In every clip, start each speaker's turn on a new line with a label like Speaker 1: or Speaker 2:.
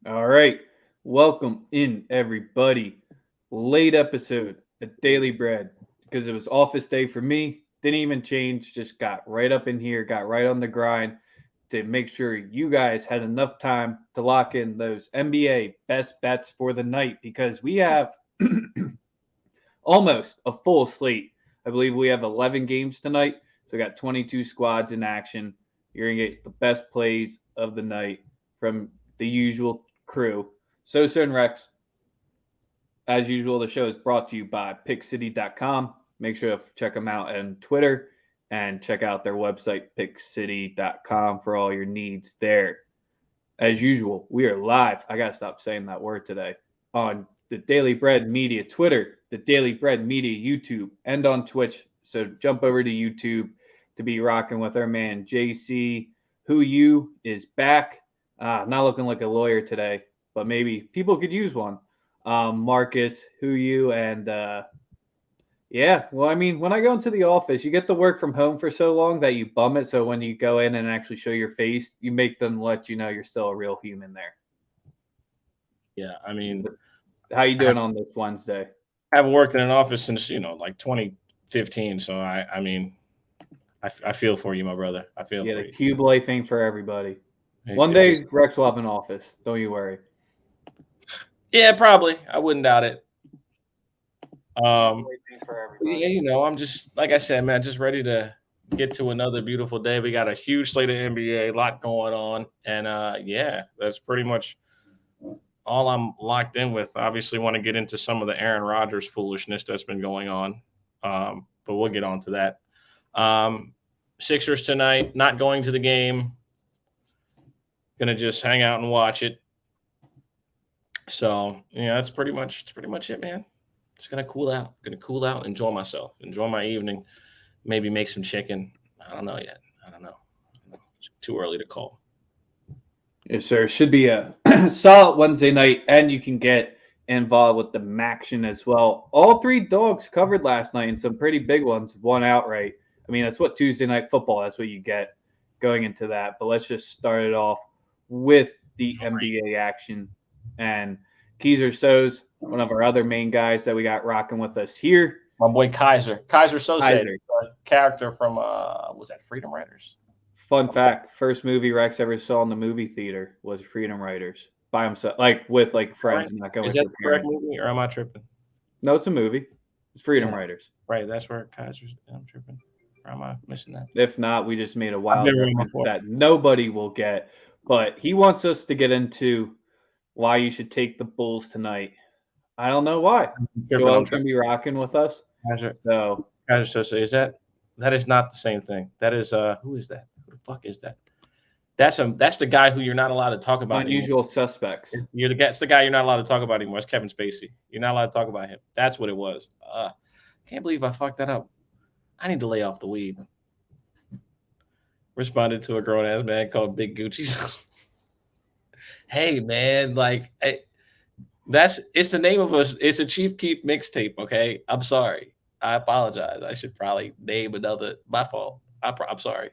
Speaker 1: All right. Welcome in, everybody. Late episode of Daily Bread because it was office day for me. Didn't even change, just got right up in here, got right on the grind to make sure you guys had enough time to lock in those NBA best bets for the night because we have almost a full slate. I believe we have 11 games tonight. So we got 22 squads in action. You're going to get the best plays of the night from the usual crew. Sosa and Rex, as usual, the show is brought to you by pickcity.com. Make sure to check them out on Twitter and check out their website, pickcity.com, for all your needs there. As usual, we are live. I got to stop saying that word today on the Daily Bread Media Twitter, the Daily Bread Media YouTube, and on Twitch. So jump over to YouTube to be rocking with our man JC. Who you is back. Not looking like a lawyer today, but maybe people could use one. Marcus, who you, and yeah, well, I mean, when I go into the office, you get to work from home for so long that you bum it. So when you go in and actually show your face, you make them let you know you're still a real human there.
Speaker 2: Yeah, I mean,
Speaker 1: How you
Speaker 2: I
Speaker 1: doing on this Wednesday?
Speaker 2: haven't worked in an office since like 2015. So I feel for you, my brother. I feel
Speaker 1: Yeah,
Speaker 2: for
Speaker 1: the
Speaker 2: you.
Speaker 1: cube life thing for everybody. One
Speaker 2: It
Speaker 1: day
Speaker 2: just
Speaker 1: Rex will have an office. Don't you worry.
Speaker 2: yeah, probably. I wouldn't doubt it.
Speaker 1: Cube
Speaker 2: Um,
Speaker 1: life thing for
Speaker 2: yeah,
Speaker 1: everybody.
Speaker 2: I'm just like I said, man, just ready to get to another beautiful day. We got a huge slate of NBA, a lot going on, and yeah, that's pretty much all I'm locked in with. Obviously, want to get into some of the Aaron Rodgers foolishness that's been going on, but we'll get on to that. Um, Sixers tonight, not going to the game. Gonna just hang out and watch it. So yeah, that's pretty much it, man. Just gonna cool out. Gonna cool out, enjoy myself, enjoy my evening. Maybe make some chicken. I don't know yet. I don't know. It's too early to call.
Speaker 1: Yes, sir. Should be a solid Wednesday night, and you can get involved with the Maction as well. All three dogs covered last night, and some pretty big ones. One outright. I mean, that's what Tuesday night football. That's what you get going into that. But let's just start it off with the NBA action and Keezer So's one of our other main guys that we got rocking with us here.
Speaker 2: My boy Kaiser Sosa,
Speaker 1: Kaiser.
Speaker 2: character from was that Freedom Riders?
Speaker 1: Fun fact: first movie Rex ever saw in the movie theater was Freedom Riders by himself, like with like
Speaker 2: All right.
Speaker 1: friends, not going
Speaker 2: Is
Speaker 1: with
Speaker 2: that
Speaker 1: your
Speaker 2: the correct
Speaker 1: parents.
Speaker 2: movie, or am I tripping?
Speaker 1: No, it's a movie. It's Freedom
Speaker 2: Yeah,
Speaker 1: Riders.
Speaker 2: right. That's where Kaiser's. I'm tripping. Or am I missing that?
Speaker 1: If not, we just made a
Speaker 2: I've
Speaker 1: wild
Speaker 2: been wrong
Speaker 1: reference
Speaker 2: before.
Speaker 1: that nobody will get. But he wants us to get into why you should take the Bulls tonight. I don't know why.
Speaker 2: I'm tripping. I'm
Speaker 1: Joel's gonna
Speaker 2: tripping.
Speaker 1: be rocking with us.
Speaker 2: Kaiser,
Speaker 1: So
Speaker 2: Kaiser Sosa. That is not the same thing. That is who is that? Who the fuck is that? That's the guy who you're not allowed to talk about anymore.
Speaker 1: unusual suspects.
Speaker 2: That's the guy you're not allowed to talk about anymore. It's Kevin Spacey. You're not allowed to talk about him. That's what it was. Can't believe I fucked that up. I need to lay off the weed. Responded to a grown ass man called Big Gucci. Hey man, that's it's the name of us. It's a Chief Keef mixtape. Okay, I'm sorry. I apologize. I should probably name another. My fault. I'm sorry.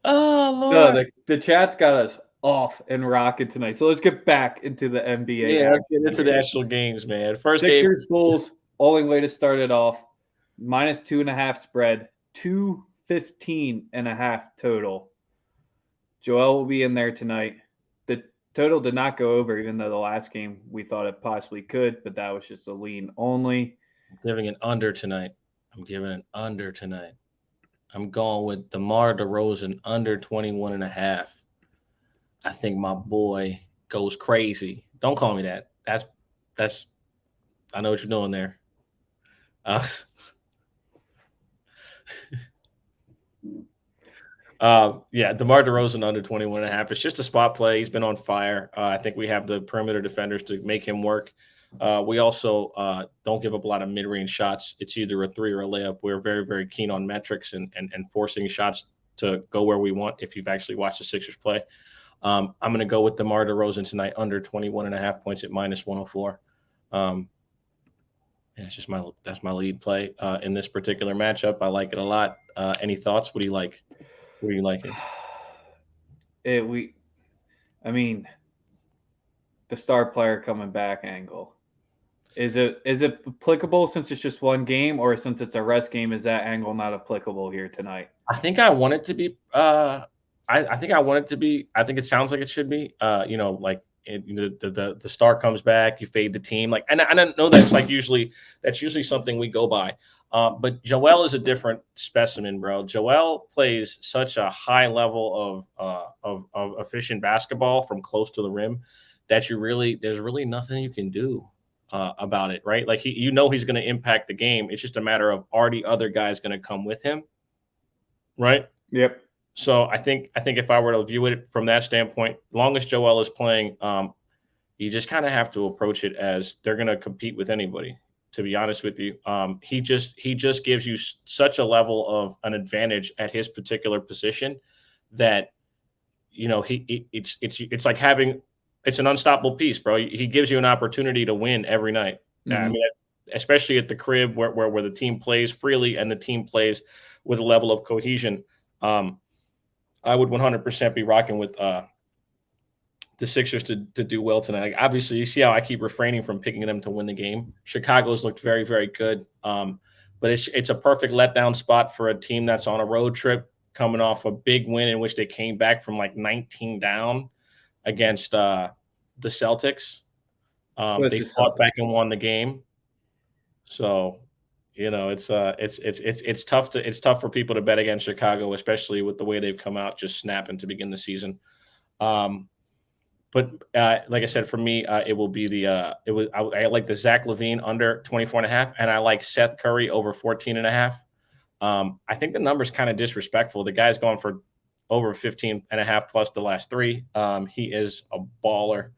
Speaker 2: Oh
Speaker 1: No,
Speaker 2: Lord.
Speaker 1: the chat's got us off and rocking tonight. So let's get back into the NBA
Speaker 2: Yeah, let's get
Speaker 1: action
Speaker 2: into the
Speaker 1: here.
Speaker 2: actual games, man. First game.
Speaker 1: Sixers Bulls, only way to start it off. Minus 2.5 spread, 215.5 total. Joel will be in there tonight. The total did not go over, even though the last game we thought it possibly could, but that was just a lean only.
Speaker 2: Giving an under tonight. I'm giving an under tonight. I'm going with DeMar DeRozan under 21 and a half. I think my boy goes crazy. Don't call me that. That's I know what you're doing there. Uh, yeah, DeMar DeRozan under 21 and a half. It's just a spot play. He's been on fire. I think we have the perimeter defenders to make him work. We also don't give up a lot of mid-range shots. It's either a three or a layup. We're very, very keen on metrics and forcing shots to go where we want if you've actually watched the Sixers play. I'm going to go with DeMar DeRozan tonight under 21 and a half points at minus 104. And it's just that's my lead play in this particular matchup. I like it a lot. Any thoughts? What do you like? What are you liking?
Speaker 1: I mean, the star player coming back angle. Is it applicable since it's just one game, or since it's a rest game, is that angle not applicable here tonight?
Speaker 2: I think I want it to be. I think I want it to be. I think it sounds like it should be. Like the star comes back, you fade the team. Like, and I know that's usually something we go by. But Joel is a different specimen, bro. Joel plays such a high level of efficient basketball from close to the rim that there's really nothing you can do about it, right? Like he's going to impact the game. It's just a matter of are the other guys going to come with him, right?
Speaker 1: Yep.
Speaker 2: So I think if I were to view it from that standpoint, long as Joel is playing, you just kind of have to approach it as they're going to compete with anybody. To be honest with you, he just gives you such a level of an advantage at his particular position that it's like having it's an unstoppable piece, bro. He gives you an opportunity to win every night.
Speaker 1: Mm-hmm.
Speaker 2: I mean, especially at the crib where the team plays freely and the team plays with a level of cohesion. I would 100% be rocking with the Sixers to do well tonight. Like, obviously, you see how I keep refraining from picking them to win the game. Chicago's looked very, very good, but it's a perfect letdown spot for a team that's on a road trip coming off a big win in which they came back from like 19 down against the Celtics. They fought back and won the game. So it's tough for people to bet against Chicago, especially with the way they've come out just snapping to begin the season. But like I said, for me, it will be I like the Zach LaVine under 24.5, and I like Seth Curry over 14.5. I think the number's kind of disrespectful. The guy's going for over 15.5 plus the last three. He is a baller.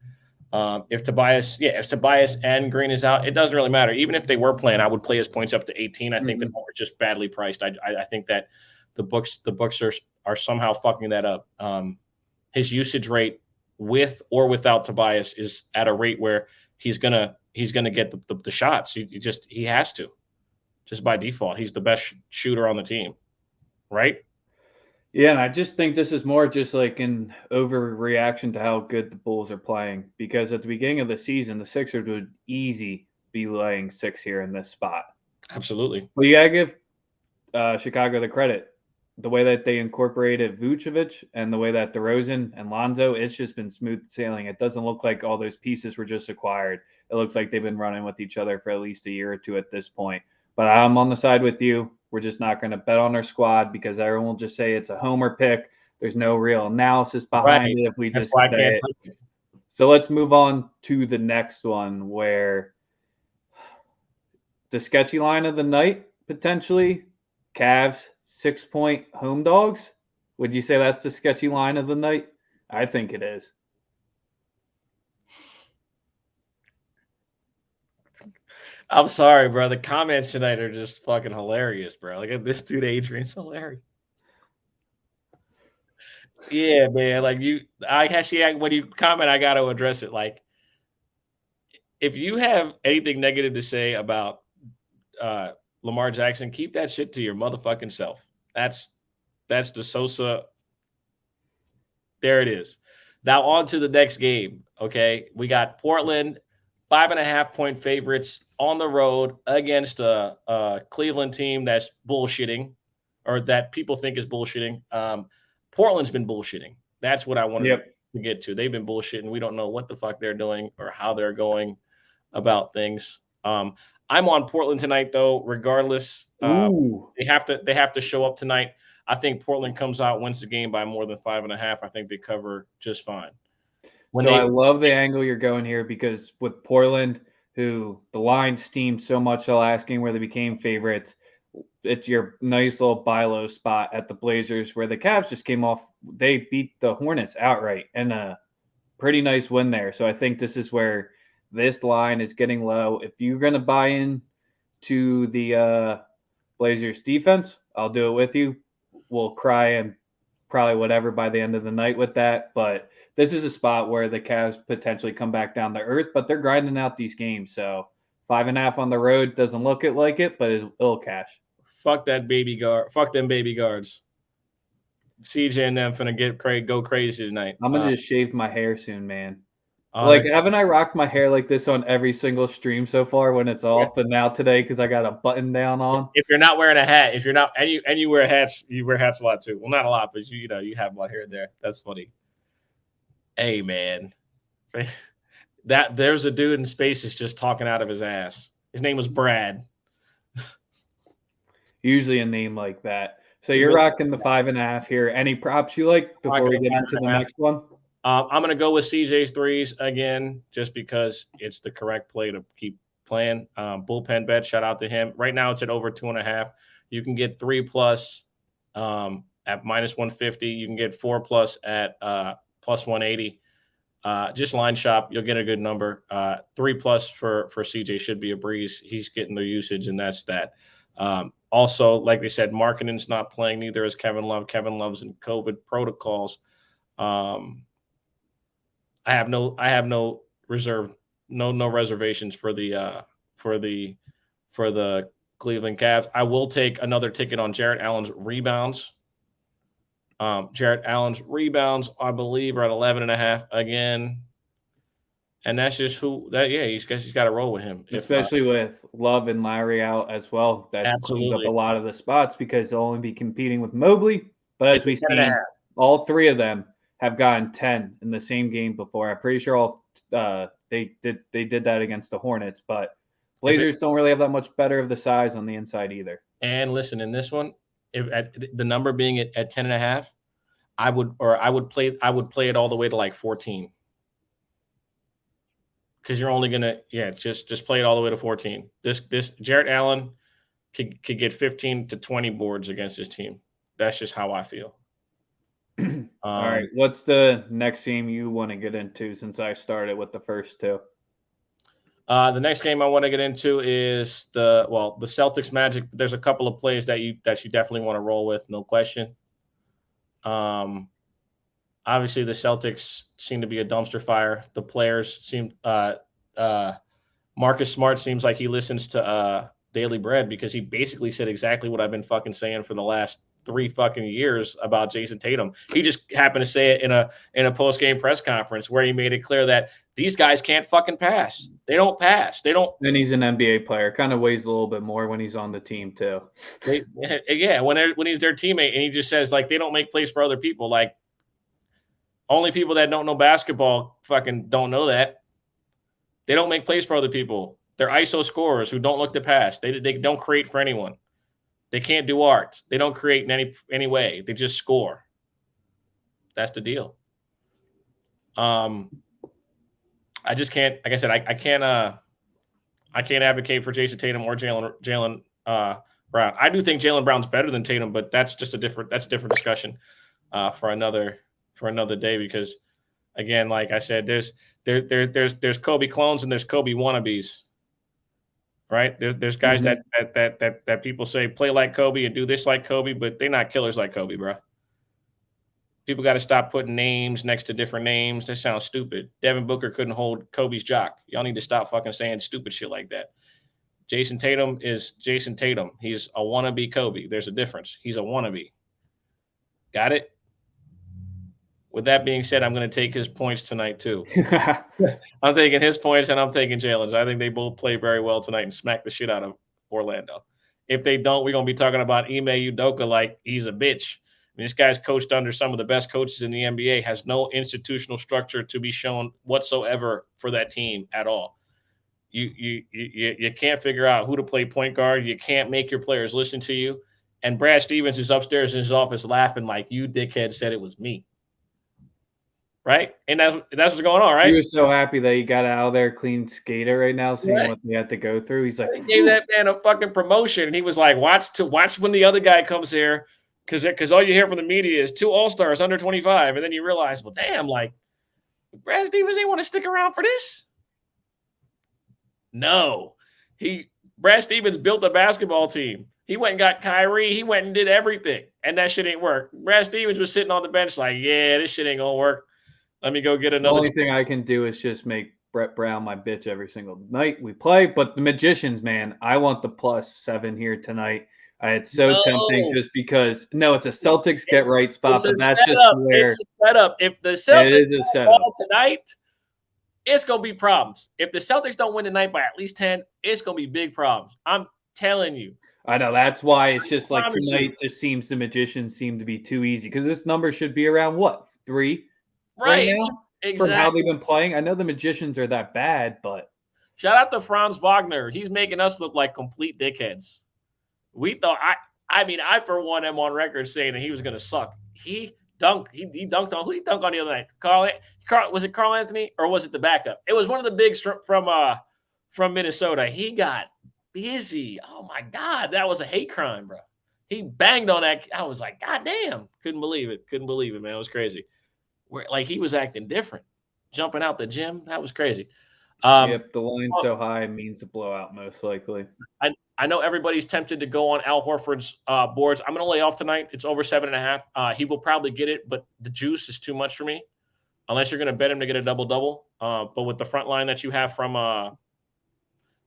Speaker 2: If Tobias and Green is out, it doesn't really matter. Even if they were playing, I would play his points up to 18. I think the number's just badly priced. I think that the books are somehow fucking that up. His usage rate with or without Tobias is at a rate where he's gonna get the shots. He has to, just by default. He's the best shooter on the team, right?
Speaker 1: Yeah, and I just think this is more just like an overreaction to how good the Bulls are playing. Because at the beginning of the season, the Sixers would easy be laying 6 here in this spot.
Speaker 2: Absolutely.
Speaker 1: Well, you gotta give Chicago the credit. The way that they incorporated Vucevic and the way that DeRozan and Lonzo, it's just been smooth sailing. It doesn't look like all those pieces were just acquired. It looks like they've been running with each other for at least a year or two at this point. But I'm on the side with you. We're just not going to bet on our squad because everyone will just say it's a homer pick. There's no real analysis behind it if we just say it. So let's move on to the next one where the sketchy line of the night, potentially, Cavs 6-point home dogs. Would you say that's the sketchy line of the night? I think it is.
Speaker 2: I'm sorry, bro. The comments tonight are just fucking hilarious, bro. Like this dude, Adrian's hilarious. Yeah, man. Like when you comment, I got to address it. Like, if you have anything negative to say about Lamar Jackson, keep that shit to your motherfucking self. That's the Sosa. There it is. Now on to the next game. Okay, we got Portland, 5.5-point favorites on the road against a Cleveland team that's bullshitting, or that people think is bullshitting. Portland's been bullshitting. That's what I wanted to get to. They've been bullshitting. We don't know what the fuck they're doing or how they're going about things. I'm on Portland tonight, though. Regardless, they have to show up tonight. I think Portland comes out, wins the game by more than 5.5. I think they cover just fine.
Speaker 1: I love the angle you're going here because with Portland, who the line steamed so much the last game where they became favorites, it's your nice little buy low spot at the Blazers where the Cavs just came off. They beat the Hornets outright and a pretty nice win there. So I think this is where this line is getting low. If you're going to buy in to the Blazers defense, I'll do it with you. We'll cry and probably whatever by the end of the night with that. But this is a spot where the Cavs potentially come back down to earth, but they're grinding out these games. So 5.5 on the road doesn't look like it, but it'll cash.
Speaker 2: Fuck that baby guard. Fuck them baby guards. CJ and them finna go crazy tonight.
Speaker 1: I'm gonna just shave my hair soon, man.
Speaker 2: They're
Speaker 1: Haven't I rocked my hair like this on every single stream so far when it's off? But now today, because I got a button down on.
Speaker 2: If you're not wearing a hat, if you're not, and you wear hats, you wear hats a lot too. Well, not a lot, but you have one here and there. That's funny. Hey, man, there's a dude in Spaces just talking out of his ass. His name was Brad.
Speaker 1: Usually a name like that. So you're rocking the 5.5 here. Any props you like before we get into the next one?
Speaker 2: I'm going to go with CJ's threes again, just because it's the correct play to keep playing. Bullpen bet, shout out to him. Right now it's at over 2.5. You can get 3+ at -150. You can get 4+ at +180. Just line shop, you'll get a good number. 3+ for CJ should be a breeze. He's getting the usage, and that's that. Also, like they said, Markkanen's not playing, neither is Kevin Love. Kevin Love's in COVID protocols. I have no reservations for the Cleveland Cavs. I will take another ticket on Jarrett Allen's rebounds. Jarrett Allen's rebounds, I believe, are at 11.5 again. And that's just he's got to roll with him.
Speaker 1: Especially with Love and Lowry out as well. That cleans up a lot of the spots because they'll only be competing with Mobley. But as we see, all three of them have gotten 10 in the same game before. I'm pretty sure they did that against the Hornets, but Blazers don't really have that much better of the size on the inside either.
Speaker 2: And listen, in this one, at the number being at 10.5, I would play it all the way to like 14. Because you're only gonna just play it all the way to 14. This Jarrett Allen could get 15 to 20 boards against his team. That's just how I feel.
Speaker 1: All right, what's the next game you want to get into since I started with the first two?
Speaker 2: The next game I want to get into is the Celtics Magic. There's a couple of plays that you definitely want to roll with, no question. Obviously, the Celtics seem to be a dumpster fire. The players seem Marcus Smart seems like he listens to Daily Bread, because he basically said exactly what I've been fucking saying for the last 3 fucking years about Jason Tatum. He just happened to say it in a post-game press conference where he made it clear that these guys can't fucking pass. They don't pass. They don't.
Speaker 1: And he's an NBA player. Kind of weighs a little bit more when he's on the team too.
Speaker 2: When he's their teammate, and he just says like they don't make plays for other people. Like, only people that don't know basketball fucking don't know that. They don't make plays for other people. They're ISO scorers who don't look to pass. They don't create for anyone. They can't do art. They don't create in any way. They just score. That's the deal. I just can't. Like I said, I can't advocate for Jason Tatum or Jaylen Brown. I do think Jaylen Brown's better than Tatum, but that's a different discussion for another day, because again, like I said, there's Kobe clones and there's Kobe wannabes, right? There's guys that people say play like Kobe and do this like Kobe, but they're not killers like Kobe, bro. People got to stop putting names next to different names. That sounds stupid. Devin Booker couldn't hold Kobe's jock. Y'all need to stop fucking saying stupid shit like that. Jason Tatum is Jason Tatum. He's a wannabe Kobe. There's a difference. He's a wannabe. Got it? With that being said, I'm going to take his points tonight too. I'm taking his points and I'm taking Jaylen's. I think they both play very well tonight and smack the shit out of Orlando. If they don't, we're going to be talking about Ime Udoka like he's a bitch. I mean, this guy's coached under some of the best coaches in the NBA, has no institutional structure to be shown whatsoever for that team at all. You can't figure out who to play point guard. You can't make your players listen to you. And Brad Stevens is upstairs in his office laughing like, you dickhead said it was me. Right? And that's what's going on, right?
Speaker 1: He was so happy that he got out of there clean skater right now, seeing what they had to go through. He's like,
Speaker 2: he gave that man a fucking promotion. And he was like, watch when the other guy comes here, because all you hear from the media is 2 All-Stars under 25. And then you realize, well, damn, like, Brad Stevens ain't want to stick around for this. No. Brad Stevens built a basketball team. He went and got Kyrie. He went and did everything. And that shit ain't work. Brad Stevens was sitting on the bench like, yeah, this shit ain't going to work. Let me go get another.
Speaker 1: The only thing I can do is just make Brett Brown my bitch every single night we play. But the Magicians, man, I want the +7 here tonight. It's so tempting
Speaker 2: No.
Speaker 1: just because it's a Celtics get right spot,
Speaker 2: It's a
Speaker 1: but that's just
Speaker 2: setup.
Speaker 1: where
Speaker 2: It's a setup. If the
Speaker 1: it
Speaker 2: Celtics
Speaker 1: is a
Speaker 2: don't
Speaker 1: setup.
Speaker 2: ball tonight, it's gonna be problems. If the Celtics don't win tonight by at least 10, it's gonna be big problems. I'm telling you.
Speaker 1: I know that's why it's just like
Speaker 2: Promise you.
Speaker 1: tonight just seems the magicians seem to be too easy because this number should be around what 3 right
Speaker 2: Right.
Speaker 1: now for how they've
Speaker 2: Exactly.
Speaker 1: been playing. I know the magicians are that bad, but
Speaker 2: Shout out to Franz Wagner. He's making us look like complete dickheads. We thought I mean, I for one am on record saying that he was gonna suck. He dunked. He dunked on who he dunked on the other night. Carl was it Carl Anthony or was it the backup? It was one of the bigs from Minnesota. He got busy. Oh my god, that was a hate crime, bro. He banged on that. I was like, God damn, couldn't believe it. Couldn't believe it, man. It was crazy. Like he was acting different, jumping out the gym. That was crazy.
Speaker 1: yep, the line's so high means a blowout most likely.
Speaker 2: I know everybody's tempted to go on Al Horford's boards. I'm going to lay off tonight. It's over 7.5. He will probably get it, but the juice is too much for me. Unless you're going to bet him to get a double-double. But with the front line that you have from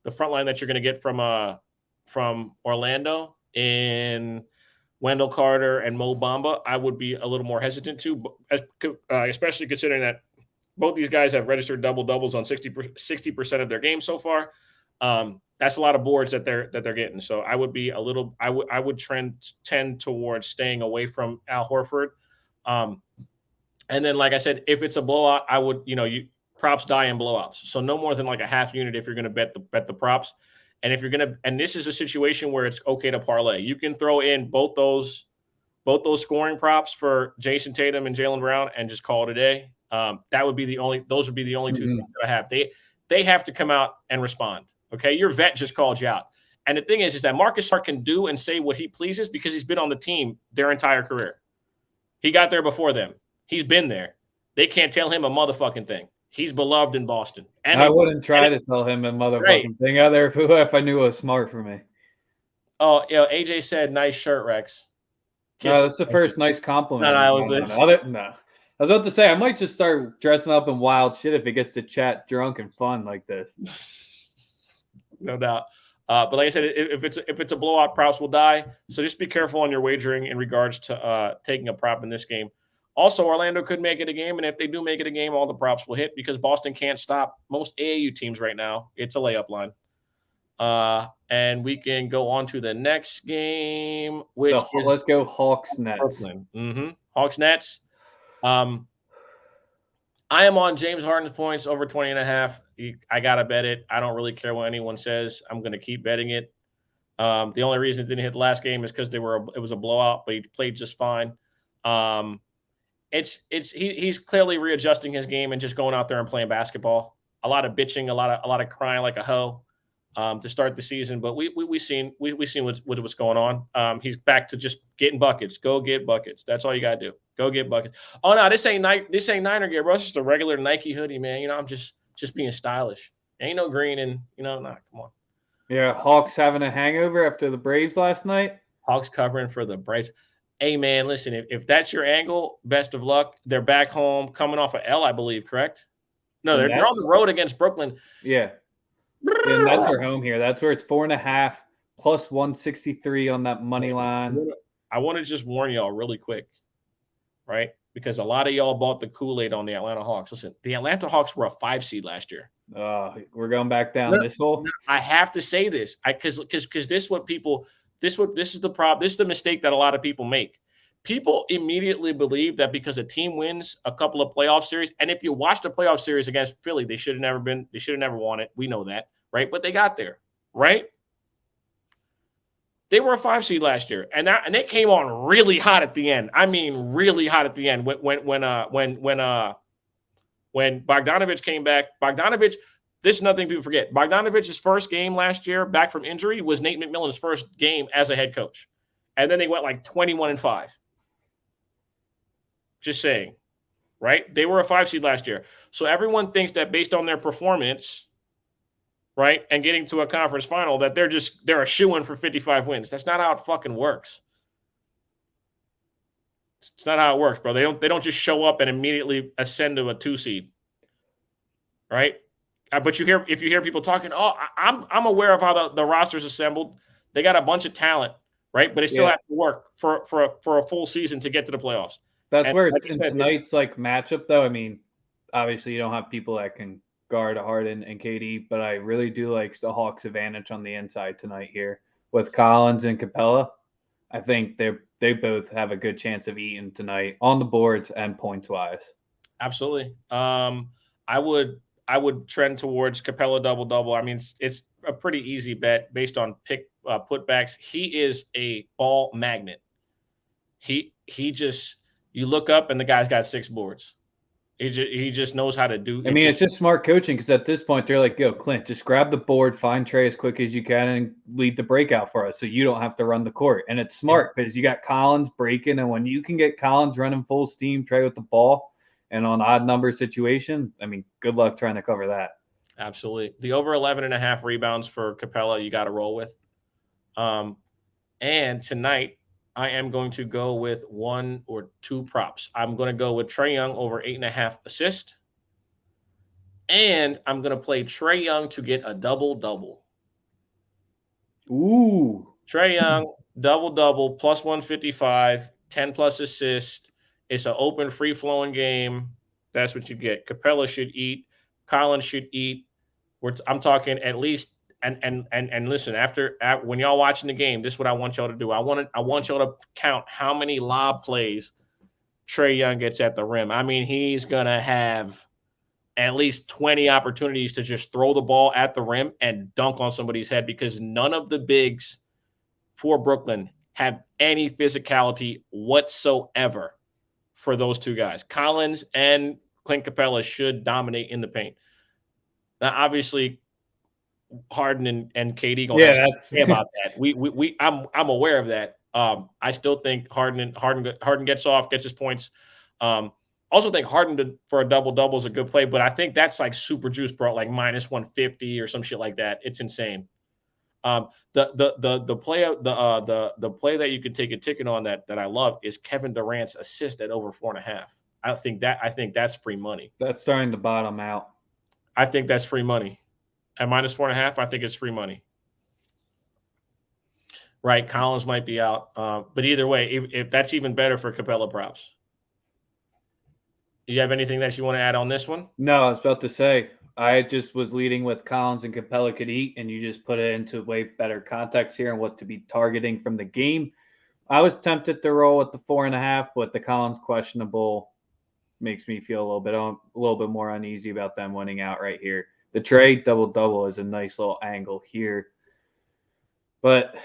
Speaker 2: the front line that you're going to get from Orlando in Wendell Carter and Mo Bamba, I would be a little more hesitant to, especially considering that both these guys have registered double-doubles on 60% of their games so far. That's a lot of boards that they're getting. So I would be a little. I would tend towards staying away from Al Horford. And then, like I said, if it's a blowout, I would props die in blowouts. So no more than like a half unit if you're going to bet the props. And if you're going to, and this is a situation where it's okay to parlay. You can throw in both those scoring props for Jason Tatum and Jaylen Brown and just call it a day. That would be the only. Those would be the only two things that I have. They have to come out and respond. Okay, your vet just called you out. And the thing is that Marcus Smart can do and say what he pleases because he's been on the team their entire career. He got there before them. He's been there. They can't tell him a motherfucking thing. He's beloved in Boston.
Speaker 1: And I wouldn't try to tell him a motherfucking thing either if I knew it was smart for me.
Speaker 2: Oh, AJ said, "Nice shirt, Rex."
Speaker 1: No, that's the first nice compliment.
Speaker 2: No.
Speaker 1: I was about to say I might just start dressing up in wild shit if it gets to chat drunk and fun like this.
Speaker 2: No doubt. But like I said, if it's a blowout, props will die. So just be careful on your wagering in regards to taking a prop in this game. Also, Orlando could make it a game, and if they do make it a game, all the props will hit because Boston can't stop most AAU teams right now. It's a layup line. And we can go on to the next game, which is
Speaker 1: let's go Hawks Nets.
Speaker 2: Brooklyn. Hawks Nets. I am on James Harden's points over 20.5. I gotta bet it. I don't really care what anyone says. I'm gonna keep betting it. The only reason it didn't hit the last game is because it was a blowout, but he played just fine. He's clearly readjusting his game and just going out there and playing basketball. A lot of bitching, a lot of crying like a hoe to start the season. But we seen what's going on. He's back to just getting buckets. Go get buckets. That's all you gotta do. Go get buckets. Oh no, this ain't Niner gear, bro. It's just a regular Nike hoodie, man. I'm just being stylish. Ain't no green and come on.
Speaker 1: Yeah, Hawks having a hangover after the Braves last night.
Speaker 2: Hawks covering for the Braves. Hey man, listen, if that's your angle, best of luck. They're back home, coming off a L, I believe, correct? No, they're on the road against Brooklyn.
Speaker 1: Yeah. And that's their home here. That's where it's 4.5 plus 163 on that money line.
Speaker 2: I want to just warn y'all really quick, right? Because a lot of y'all bought the Kool-Aid on the Atlanta Hawks. Listen, the Atlanta Hawks were a 5 seed last year.
Speaker 1: We're going back down this hole.
Speaker 2: I have to say this, because this is what people. This is the problem. This is the mistake that a lot of people make. People immediately believe that because a team wins a couple of playoff series, and if you watch the playoff series against Philly, they should have never won it. We know that, right? But they got there, right? They were a 5 seed last year, and they came on really hot at the end. I mean, really hot at the end. When Bogdanovich came back, this is nothing people forget. Bogdanovich's first game last year, back from injury, was Nate McMillan's first game as a head coach, and then they went like 21-5. Just saying, right? They were a 5 seed last year, so everyone thinks that based on their performance, right, and getting to a conference final, that they're a shoo-in for 55 wins. That's not how it fucking works. It's not how it works, bro. They don't just show up and immediately ascend to a 2 seed, right? But if you hear people talking, I'm aware of how the roster's assembled. They got a bunch of talent, right? But they still have to work for a full season to get to the playoffs.
Speaker 1: That's
Speaker 2: And
Speaker 1: where
Speaker 2: like you
Speaker 1: in
Speaker 2: said,
Speaker 1: tonight's like matchup, though. I mean, obviously you don't have people that can guard Harden and KD, but I really do like the Hawks' advantage on the inside tonight here with Collins and Capella. I think they both have a good chance of eating tonight on the boards and points wise.
Speaker 2: absolutely. I would trend towards Capella double. I mean, it's a pretty easy bet based on putbacks. He is a ball magnet. He just, you look up and the guy's got 6 boards. He just knows how to do.
Speaker 1: I mean, it's just smart coaching because at this point they're like, "Yo, Clint, just grab the board, find Trey as quick as you can, and lead the breakout for us, so you don't have to run the court." And it's smart because you got Collins breaking, and when you can get Collins running full steam, Trey with the ball, and on odd number situation, I mean, good luck trying to cover that.
Speaker 2: Absolutely, the over 11.5 rebounds for Capella, you got to roll with. And tonight, I am going to go with 1 or 2 props. I'm going to go with Trae Young over 8.5 assists. And I'm going to play Trae Young to get a double-double.
Speaker 1: Ooh.
Speaker 2: Trae Young, double-double, plus 155, 10-plus assists. It's an open, free-flowing game. That's what you get. Capella should eat. Collins should eat. I'm talking at least. And listen, after when y'all watching the game, this is what I want y'all to do. I want y'all to count how many lob plays Trae Young gets at the rim. I mean, he's gonna have at least 20 opportunities to just throw the ball at the rim and dunk on somebody's head because none of the bigs for Brooklyn have any physicality whatsoever for those 2 guys. Collins and Clint Capella should dominate in the paint. Now, obviously, Harden and KD gonna have to say about that. I'm aware of that. I still think Harden gets off, gets his points. Also think Harden for a double-double is a good play, but I think that's like super juice, bro, like minus 150 or some shit like that. It's insane. The play that you can take a ticket on that I love is Kevin Durant's assist at over 4.5. I think that's free money.
Speaker 1: That's starting to bottom out.
Speaker 2: I think that's free money. At minus 4.5, I think it's free money. Right, Collins might be out, but either way, if that's even better for Capella props. You have anything that you want to add on this one?
Speaker 1: No, I was about to say I just was leading with Collins and Capella could eat, and you just put it into way better context here and what to be targeting from the game. I was tempted to roll with the 4.5, but the Collins questionable makes me feel a little bit more uneasy about them winning out right here. The Trae double-double is a nice little angle here. But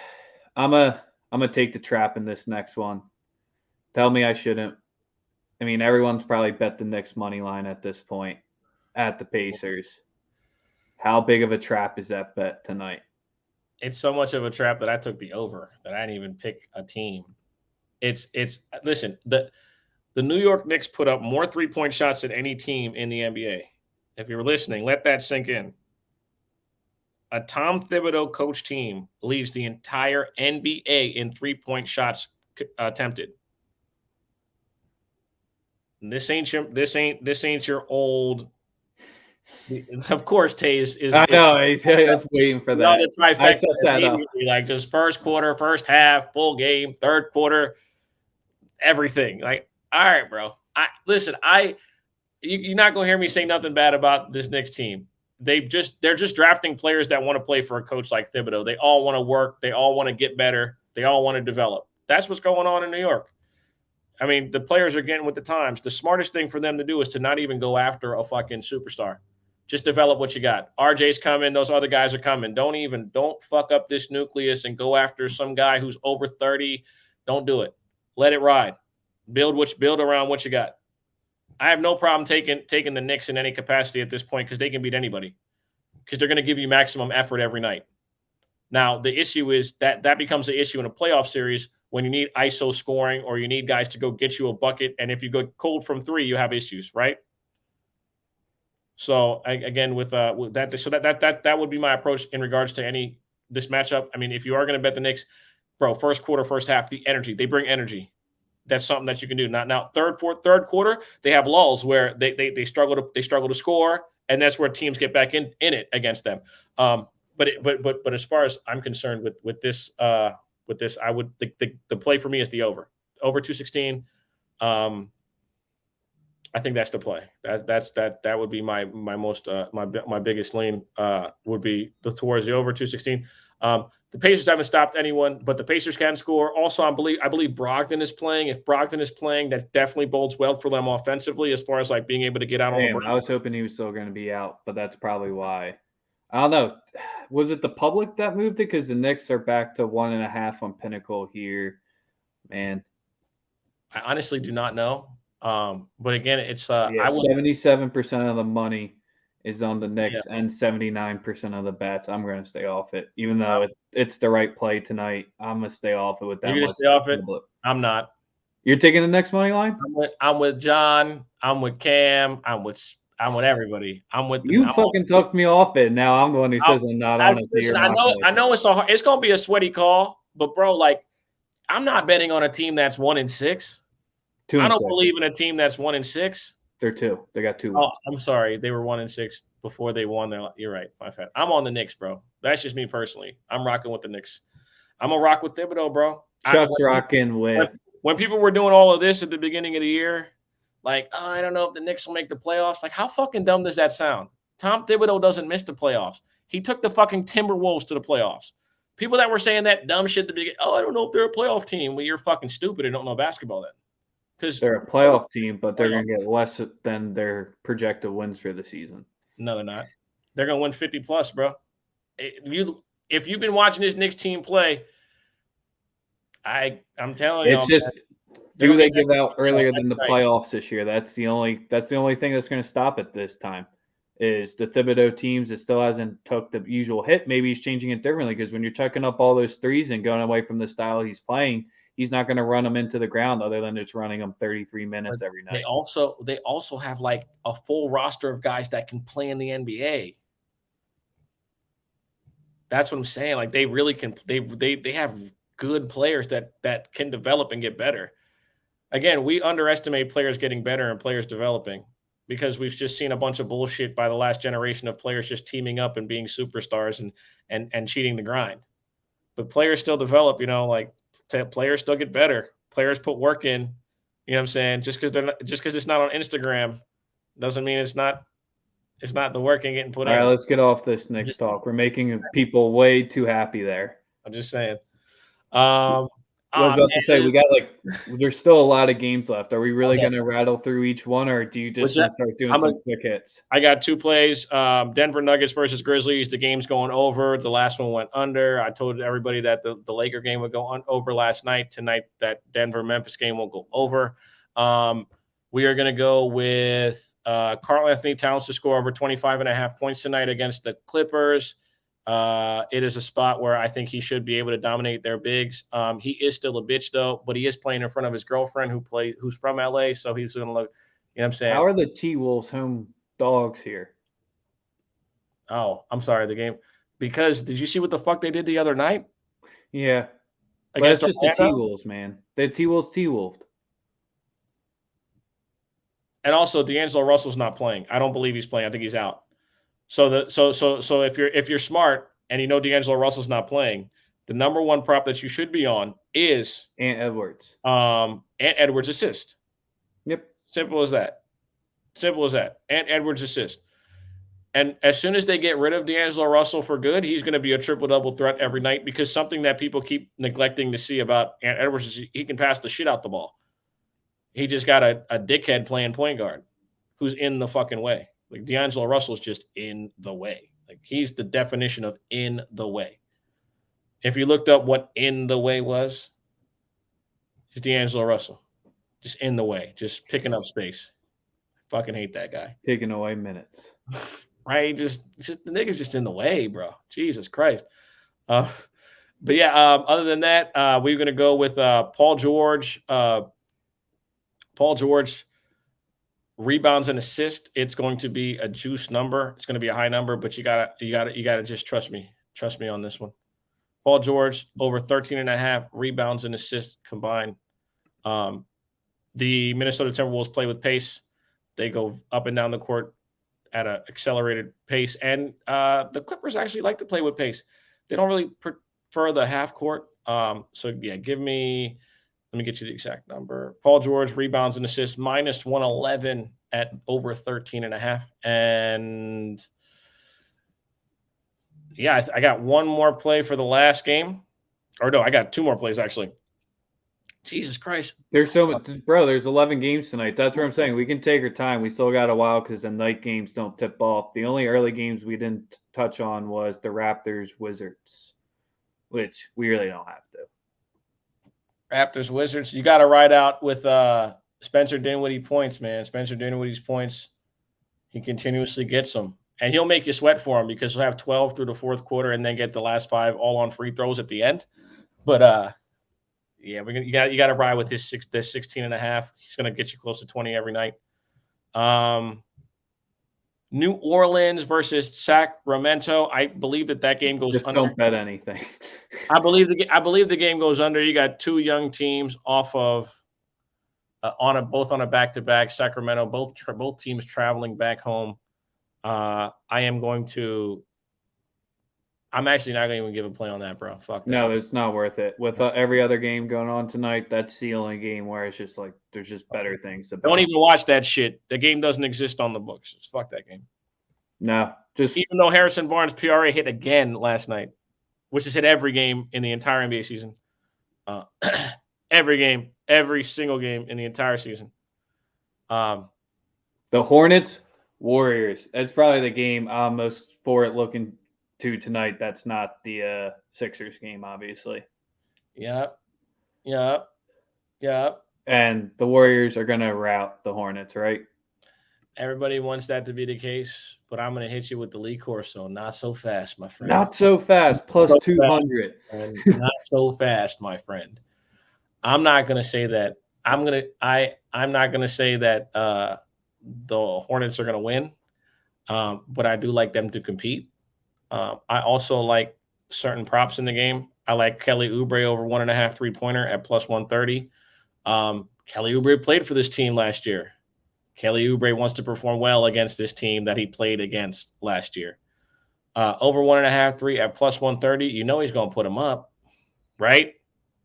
Speaker 1: I'm gonna take the trap in this next one. Tell me I shouldn't. I mean, everyone's probably bet the Knicks money line at this point at the Pacers. How big of a trap is that bet tonight?
Speaker 2: It's so much of a trap that I took the over, that I didn't even pick a team. Listen, the New York Knicks put up more 3-point shots than any team in the NBA. If you're listening, let that sink in. A Tom Thibodeau coach team leads the entire NBA in 3-point shots attempted. This ain't your old. Of course, Taze is.
Speaker 1: I know. I was waiting for that.
Speaker 2: I set that up. Like just first quarter, first half, full game, third quarter, everything. Like, all right, bro. You're not gonna hear me say nothing bad about this Knicks team. They're just drafting players that want to play for a coach like Thibodeau. They all want to work. They all want to get better. They all want to develop. That's what's going on in New York. I mean, the players are getting with the times. The smartest thing for them to do is to not even go after a fucking superstar. Just develop what you got. RJ's coming. Those other guys are coming. Don't fuck up this nucleus and go after some guy who's over 30. Don't do it. Let it ride. Build around what you got. I have no problem taking the Knicks in any capacity at this point because they can beat anybody because they're going to give you maximum effort every night. Now, the issue is that becomes an issue in a playoff series when you need ISO scoring or you need guys to go get you a bucket. And if you go cold from 3, you have issues, right? So again, with that, so that would be my approach in regards to this matchup. I mean, if you are going to bet the Knicks, bro, first quarter, first half, the energy, they bring energy. That's something that you can do. Now, third quarter, they have lulls where they struggle to score, and that's where teams get back in it against them. But as far as I'm concerned with this with this. I would the play for me is the over 216. I think that's the play. That would be my most my biggest lean would be towards the over 216. The Pacers haven't stopped anyone, but the Pacers can score. Also, I believe Brogdon is playing. If Brogdon is playing, that definitely bodes well for them offensively as far as like being able to get out on the break.
Speaker 1: I was hoping he was still going to be out, but that's probably why. I don't know. Was it the public that moved it? Because the Knicks are back to 1.5 on Pinnacle here, man.
Speaker 2: I honestly do not know. But again, it's
Speaker 1: 77% of the money is on the Knicks and 79% of the bets. I'm going to stay off it, even though it's the right play tonight. I'm going to stay off it with that.
Speaker 2: You're going to stay off it? I'm not.
Speaker 1: You're taking the next money line?
Speaker 2: I'm with John. I'm with Cam. I'm with everybody. I'm with
Speaker 1: you. Fucking took me off it. Now I'm the one who says I'm not on it.
Speaker 2: Listen, I know it's going to be a sweaty call, but bro, like I'm not betting on a team that's 1-6. I don't believe in a team that's 1-6.
Speaker 1: They're 2. They got 2
Speaker 2: wins. Oh, I'm sorry. They were 1-6 before they won. You're right. My bad. I'm on the Knicks, bro. That's just me personally. I'm rocking with the Knicks. I'm gonna rock with Thibodeau, bro.
Speaker 1: Chuck's rocking with.
Speaker 2: When people were doing all of this at the beginning of the year, like, oh, I don't know if the Knicks will make the playoffs. Like, how fucking dumb does that sound? Tom Thibodeau doesn't miss the playoffs. He took the fucking Timberwolves to the playoffs. People that were saying that dumb shit at the beginning, oh, I don't know if they're a playoff team. Well, you're fucking stupid and don't know basketball then. Because
Speaker 1: they're a playoff team, but they're going to get less than their projected wins for the season.
Speaker 2: No, they're not. They're going to win 50 plus, bro. If you've been watching this Knicks team play, I'm telling you,
Speaker 1: it's just do they give out earlier than the playoffs this year? That's the only thing that's going to stop it this time. Is the Thibodeau teams that still hasn't took the usual hit. Maybe he's changing it differently because when you're chucking up all those threes and going away from the style he's playing, he's not going to run them into the ground other than just running them 33 minutes every night.
Speaker 2: They also have like a full roster of guys that can play in the NBA. That's what I'm saying. Like they really can. They have good players that can develop and get better. Again, we underestimate players getting better and players developing because we've just seen a bunch of bullshit by the last generation of players just teaming up and being superstars and cheating the grind. But players still develop. Like. Players still get better. Players put work in. You know what I'm saying? Just because it's not on Instagram doesn't mean it's not the work ain't getting put in.
Speaker 1: All right, let's get off this Knicks talk. We're making people way too happy there.
Speaker 2: I'm just saying.
Speaker 1: I was about to say there's still a lot of games left. Are we really going to rattle through each one, or do you just start doing some quick hits?
Speaker 2: I got 2 plays. Denver Nuggets versus Grizzlies. The game's going over. The last one went under. I told everybody that the Laker game would go over last night. Tonight, that Denver-Memphis game will go over. We are going to go with Karl-Anthony Towns to score over 25.5 points tonight against the Clippers. It is a spot where I think he should be able to dominate their bigs. He is still a bitch though, but he is playing in front of his girlfriend who's from LA. So he's going to look, you know what I'm saying?
Speaker 1: How are the T-Wolves home dogs here?
Speaker 2: Oh, I'm sorry. The game, because did you see what the fuck they did the other night?
Speaker 1: Yeah. But it's just the T-Wolves, man. The T-Wolves T-Wolved.
Speaker 2: And also D'Angelo Russell's not playing. I don't believe he's playing. I think he's out. So if you're smart and you know D'Angelo Russell's not playing, the number one prop that you should be on is
Speaker 1: Ant Edwards.
Speaker 2: Ant Edwards assist.
Speaker 1: Yep.
Speaker 2: Simple as that. Ant Edwards assist. And as soon as they get rid of D'Angelo Russell for good, he's going to be a triple-double threat every night because something that people keep neglecting to see about Ant Edwards is he can pass the shit out the ball. He just got a dickhead playing point guard who's in the fucking way. Like D'Angelo Russell's just in the way. Like he's the definition of in the way. If you looked up what in the way was, it's D'Angelo Russell. Just in the way. Just picking up space. I fucking hate that guy.
Speaker 1: Taking away minutes.
Speaker 2: Right? Just the nigga's just in the way, bro. Jesus Christ. But yeah, other than that, we're gonna go with Paul George. Paul George rebounds and assists. It's going to be a juice number. It's going to be a high number, but you gotta just trust me. Trust me on this one. Paul George over 13.5 rebounds and assists combined. The Minnesota Timberwolves play with pace. They go up and down the court at an accelerated pace, and the Clippers actually like to play with pace. They don't really for the half court. So yeah, let me get you the exact number. Paul George rebounds and assists minus 111 at over 13.5. And yeah, I got one more play for the last game. Or no, I got two more plays actually. Jesus Christ.
Speaker 1: There's so much, bro. There's 11 games tonight. That's what I'm saying. We can take our time. We still got a while because the night games don't tip off. The only early games we didn't touch on was the Raptors Wizards, which we really don't have to.
Speaker 2: Raptors Wizards. You got to ride out with Spencer Dinwiddie points, man. Spencer Dinwiddie's points. He continuously gets them, and he'll make you sweat for him because he'll have 12 through the fourth quarter and then get the last 5 all on free throws at the end. But yeah, you got to ride with this 16.5. He's going to get you close to 20 every night. New Orleans versus Sacramento. I believe that game goes
Speaker 1: Just
Speaker 2: under.
Speaker 1: Don't bet anything.
Speaker 2: I believe the game goes under. You got two young teams off of both on a back-to-back. Sacramento, both teams traveling back home. I'm actually not going to even give a play on that, bro. Fuck that.
Speaker 1: No, it's not worth it. With every other game going on tonight, that's the only game where it's just like there's just better things to bet.
Speaker 2: Don't even watch that shit. The game doesn't exist on the books. Just fuck that game.
Speaker 1: No, just
Speaker 2: even though Harrison Barnes' PRA hit again last night, which has hit every game in the entire NBA season. Every single game in the entire season.
Speaker 1: The Hornets, Warriors. That's probably the game I'm most forward looking to tonight. That's not the Sixers game, obviously.
Speaker 2: Yep.
Speaker 1: And the Warriors are going to rout the Hornets, right?
Speaker 2: Everybody wants that to be the case, but I'm going to hit you with the lead course, so not so fast, my friend.
Speaker 1: Not so fast. Plus 200.
Speaker 2: Not so fast, my friend. I'm not going to say that. I'm not going to say that the Hornets are going to win, but I do like them to compete. I also like certain props in the game. I like Kelly Oubre over 1.5 3-pointer at plus 130. Kelly Oubre played for this team last year. Kelly Oubre wants to perform well against this team that he played against last year. Over 1.5 3 at plus 130. You know he's going to put him up, right?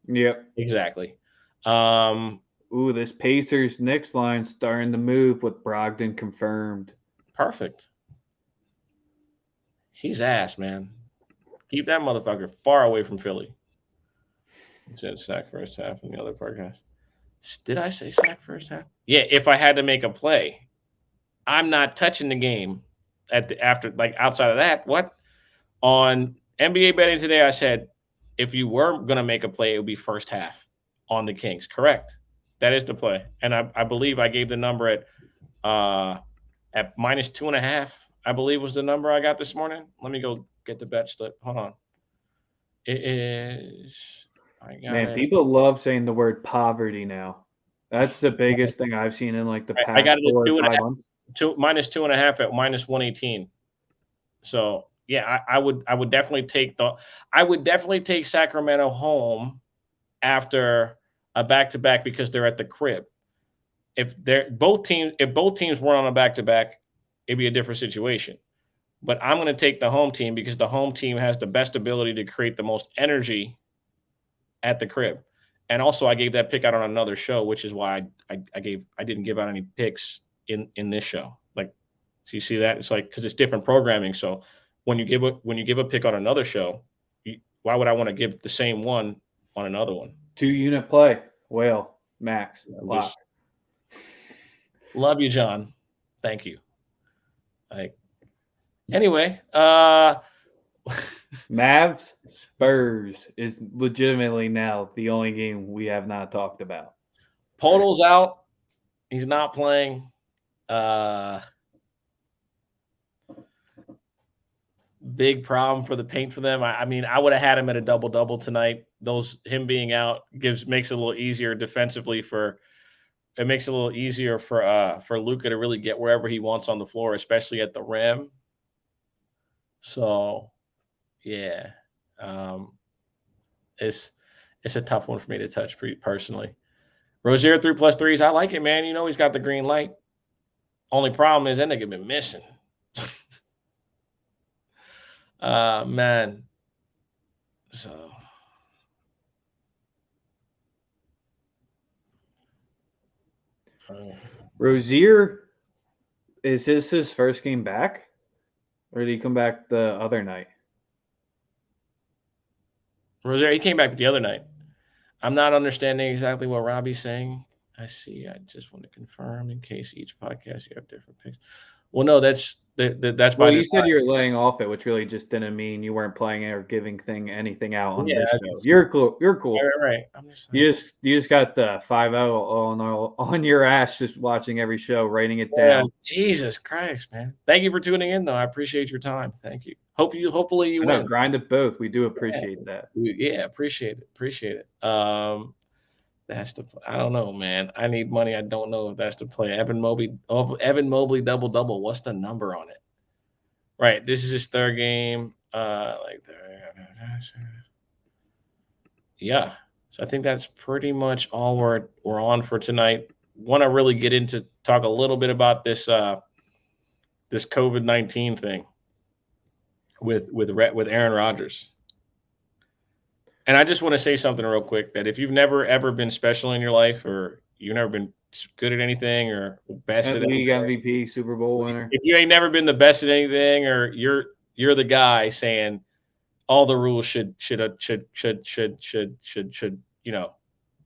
Speaker 1: Yep.
Speaker 2: Exactly.
Speaker 1: This Pacers Knicks line starting to move with Brogdon confirmed.
Speaker 2: Perfect. He's ass, man. Keep that motherfucker far away from Philly. He said sack first half in the other podcast. Did I say sack first half? Yeah, if I had to make a play. I'm not touching the game outside of that. What? On NBA betting today, I said if you were going to make a play, it would be first half on the Kings. Correct. That is the play. And I believe I gave the number at minus 2.5. I believe was the number I got this morning. Let me go get the bet slip. Hold on. It is.
Speaker 1: People love saying the word poverty now. That's the biggest thing I've seen in like the past
Speaker 2: I got it
Speaker 1: 4 or 5 months.
Speaker 2: Minus 2.5 at minus 118. So yeah, I would definitely take Sacramento home after a back-to-back because they're at the crib. If both teams weren't on a back-to-back, it'd be a different situation. But I'm going to take the home team because the home team has the best ability to create the most energy at the crib. And also I gave that pick out on another show, which is why I didn't give out any picks in this show. Like, so you see that? It's like, because it's different programming. So when you give a pick on another show, why would I want to give the same one on another one?
Speaker 1: 2-unit play. Whale. Max. Lock.
Speaker 2: Love you, John. Thank you. Anyway,
Speaker 1: Mavs Spurs is legitimately now the only game we have not talked about.
Speaker 2: Podol's out. He's not playing. Big problem for the paint for them. I mean, I would have had him at a double-double tonight. Him being out makes it a little easier defensively for Luka to really get wherever he wants on the floor, especially at the rim. So, yeah, it's a tough one for me to touch personally. Rozier 3+3s, I like it, man. You know he's got the green light. Only problem is that nigga been missing. Man. So
Speaker 1: Rozier, is this his first game back? Or did he come back the other night?
Speaker 2: Rozier, he came back the other night. I'm not understanding exactly what Robbie's saying. I see. I just want to confirm in case each podcast you have different picks. Well, no, that's
Speaker 1: Well,
Speaker 2: by
Speaker 1: you
Speaker 2: design.
Speaker 1: said you were laying off it, which really just didn't mean you weren't playing it or giving anything out on
Speaker 2: Yeah,
Speaker 1: this show. You're cool. You're cool.
Speaker 2: Right. I'm just
Speaker 1: You just got the 5-0 on your ass, just watching every show, writing it down.
Speaker 2: Jesus Christ, man! Thank you for tuning in, though. I appreciate your time. Thank you. Hopefully you win.
Speaker 1: Grind it both. We do appreciate that.
Speaker 2: Yeah, appreciate it. That's the. I don't know, man. I need money. I don't know if that's the play. Evan Mobley double. What's the number on it? Right. This is his third game. Yeah. So I think that's pretty much all we're on for tonight. Want to really get into talk a little bit about this this COVID-19 thing with Aaron Rodgers. And I just want to say something real quick, that if you've never ever been special in your life, or you've never been good at anything, or best at
Speaker 1: league
Speaker 2: anything,
Speaker 1: MVP, Super Bowl winner,
Speaker 2: if you ain't never been the best at anything, or you're the guy saying all the rules should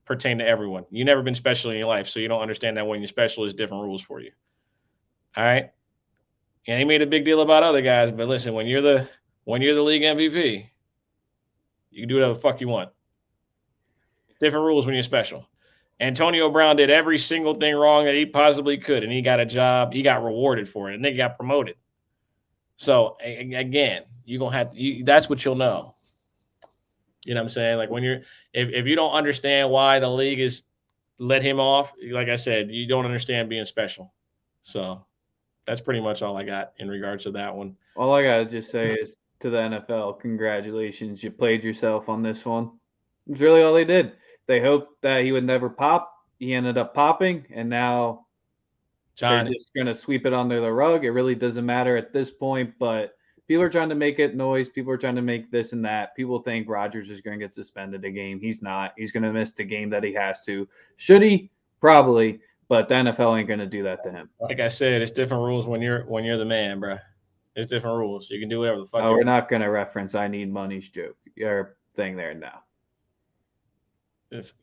Speaker 2: pertain to everyone. You've never been special in your life, so you don't understand that when you're special, is different rules for you. All right. And he made a big deal about other guys, but listen, when you're the league MVP, you can do whatever the fuck you want. Different rules when you're special. Antonio Brown did every single thing wrong that he possibly could, and he got a job. He got rewarded for it, and they got promoted. So again, you're gonna have that's what you'll know. You know what I'm saying? Like, when if you don't understand why the league is let him off, like I said, you don't understand being special. So that's pretty much all I got in regards to that one.
Speaker 1: All I gotta just say is, to the NFL, congratulations. You played yourself on this one. It's really all they did. They hoped that he would never pop. He ended up popping, and now they're just going to sweep it under the rug. It really doesn't matter at this point, but people are trying to make it noise. People are trying to make this and that. People think Rodgers is going to get suspended a game. He's not. He's going to miss the game that he has to. Should he? Probably, but the NFL ain't going to do that to him.
Speaker 2: Like I said, it's different rules when you're the man, bro. It's different rules. You can do whatever the fuck.
Speaker 1: We're not going to reference "I need money's" joke or thing there now.
Speaker 2: It's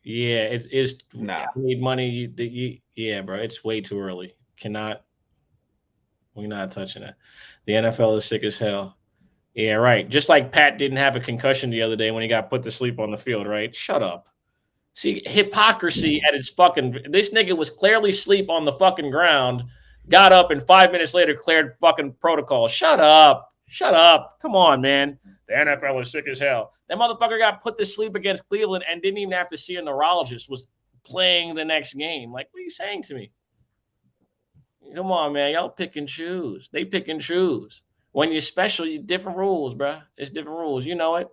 Speaker 2: no. I need money. Yeah, bro. It's way too early. We're not touching it. The NFL is sick as hell. Yeah, right. Just like Pat didn't have a concussion the other day when he got put to sleep on the field, right? Shut up. See, hypocrisy at its fucking. This nigga was clearly asleep on the fucking ground, got up, and 5 minutes later cleared fucking protocol. Shut up. Come on, man. The NFL is sick as hell. That motherfucker got put to sleep against Cleveland and didn't even have to see a neurologist, was playing the next game. Like, what are you saying to me? Come on, man. Y'all pick and choose. They pick and choose. When you're special, you different rules, bro. It's different rules. You know it.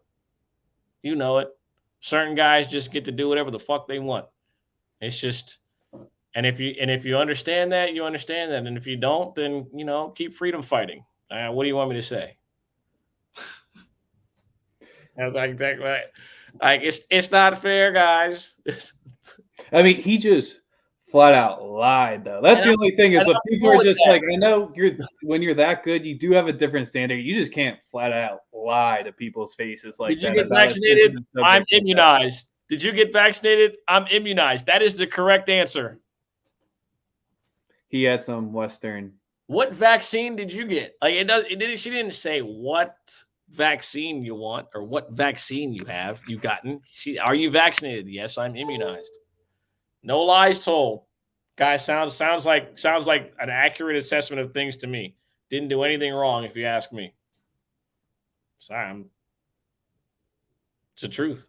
Speaker 2: Certain guys just get to do whatever the fuck they want. It's just, and if you understand that, you understand that. And if you don't, then, keep freedom fighting. What do you want me to say? I was like, it's not fair, guys.
Speaker 1: I mean, he just flat out lied, though. That's the only thing, is what people are just like, I know when you're that good, you do have a different standard. You just can't flat out lie to people's faces like that.
Speaker 2: Did you get vaccinated? I'm immunized. Did you get vaccinated? I'm immunized. That is the correct answer.
Speaker 1: He had some Western.
Speaker 2: What vaccine did you get? Like, she didn't say what vaccine you want or what vaccine you've gotten. Are you vaccinated? Yes, I'm immunized. No lies told. Guys, sounds like an accurate assessment of things to me. Didn't do anything wrong, if you ask me. Sorry, it's the truth.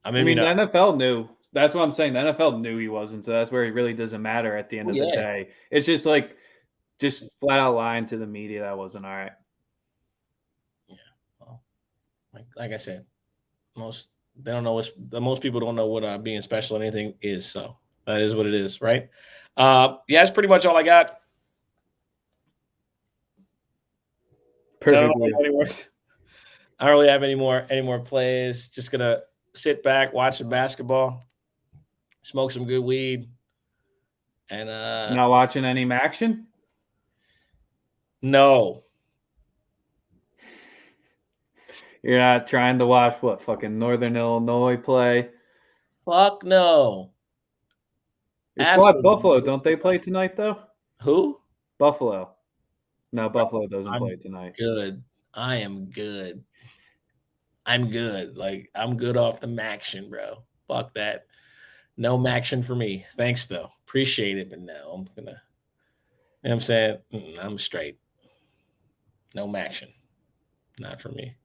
Speaker 1: I mean, the NFL knew. That's what I'm saying. The NFL knew he wasn't, so that's where it really doesn't matter at the end of the day. It's just like, just flat out lying to the media. That wasn't all right.
Speaker 2: Yeah. Well, like I said, most people don't know what being special or anything is. So that is what it is, right? That's pretty much all I got. Perfect. I don't really have any more plays. Just gonna sit back, watch some basketball, smoke some good weed, And
Speaker 1: Not watching any action?
Speaker 2: no.
Speaker 1: You're not trying to watch what fucking Northern Illinois play?
Speaker 2: Fuck no.
Speaker 1: Your squad
Speaker 2: Absolutely.
Speaker 1: Buffalo, don't they play tonight though?
Speaker 2: Who?
Speaker 1: Buffalo. No, Buffalo doesn't
Speaker 2: I'm
Speaker 1: play tonight.
Speaker 2: good. I am good. I'm good. Like, I'm good off the Maction, bro. Fuck that. No Maction for me. Thanks, though. Appreciate it, but no, I'm gonna. You know what I'm saying? I'm straight. No Maction. Not for me.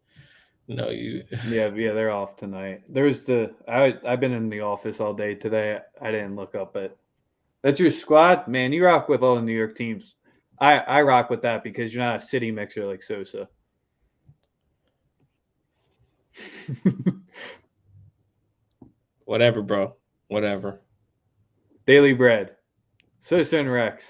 Speaker 2: No, you.
Speaker 1: Yeah, they're off tonight. I've been in the office all day today. I didn't look up it. That's your squad? Man, you rock with all the New York teams. I rock with that because you're not a city mixer like Sosa.
Speaker 2: Whatever, bro. Whatever.
Speaker 1: Daily Bread. Sosa and Rex.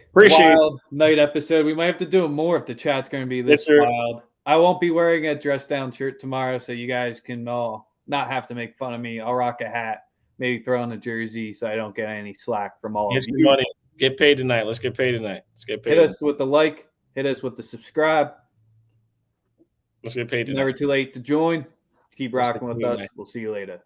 Speaker 2: Appreciate
Speaker 1: Wild night episode. We might have to do more if the chat's going to be this
Speaker 2: Yes, sir.
Speaker 1: wild. I won't be wearing a dress down shirt tomorrow, so you guys can all not have to make fun of me. I'll rock a hat, maybe throw on a jersey so I don't get any slack from all
Speaker 2: Get
Speaker 1: of
Speaker 2: your
Speaker 1: you.
Speaker 2: money. Get paid tonight. Let's get paid tonight. Let's get paid.
Speaker 1: Hit us with the like. Hit us with the subscribe.
Speaker 2: Let's get paid tonight.
Speaker 1: Never too late to join. Keep
Speaker 2: Let's
Speaker 1: rocking
Speaker 2: get
Speaker 1: with
Speaker 2: paid
Speaker 1: us.
Speaker 2: tonight.
Speaker 1: We'll see you later.